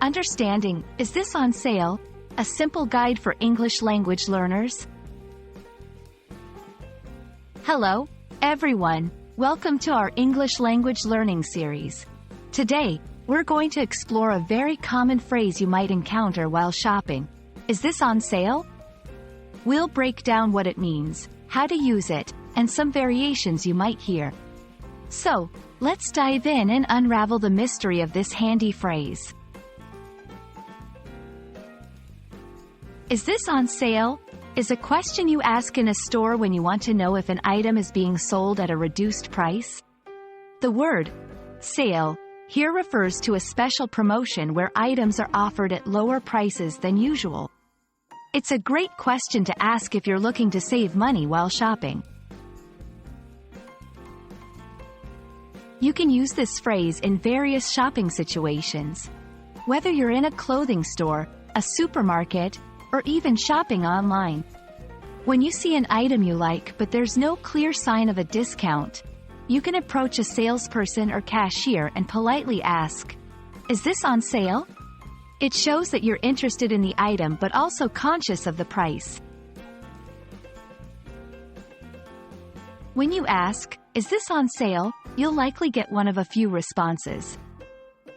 Understanding, is this on sale? A simple guide for English language learners. Hello, everyone. Welcome to our English language learning series. Today, we're going to explore a very common phrase you might encounter while shopping. Is this on sale? We'll break down what it means, how to use it, and some variations you might hear. So, let's dive in and unravel the mystery of this handy phrase. Is this on sale? Is a question you ask in a store when you want to know if an item is being sold at a reduced price. The word sale here refers to a special promotion where items are offered at lower prices than usual. It's a great question to ask if you're looking to save money while shopping. You can use this phrase in various shopping situations. Whether you're in a clothing store, a supermarket, or even shopping online. When you see an item you like but there's no clear sign of a discount, you can approach a salesperson or cashier and politely ask, "Is this on sale?" It shows that you're interested in the item but also conscious of the price. When you ask, "Is this on sale?" you'll likely get one of a few responses.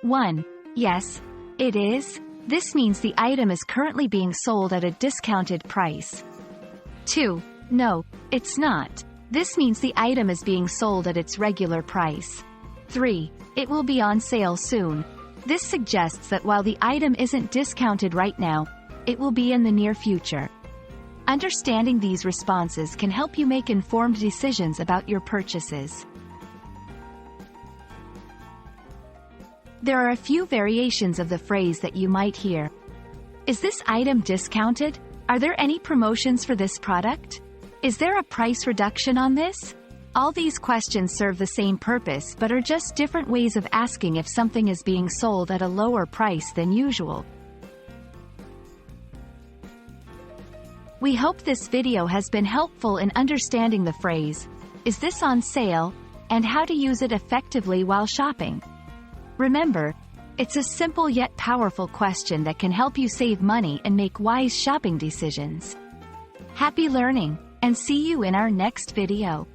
1. Yes, it is. This means the item is currently being sold at a discounted price. 2. No, it's not. This means the item is being sold at its regular price. 3. It will be on sale soon. This suggests that while the item isn't discounted right now, it will be in the near future. Understanding these responses can help you make informed decisions about your purchases. There are a few variations of the phrase that you might hear. Is this item discounted? Are there any promotions for this product? Is there a price reduction on this? All these questions serve the same purpose but are just different ways of asking if something is being sold at a lower price than usual. We hope this video has been helpful in understanding the phrase, "Is this on sale?" and how to use it effectively while shopping. Remember, it's a simple yet powerful question that can help you save money and make wise shopping decisions. Happy learning, and see you in our next video.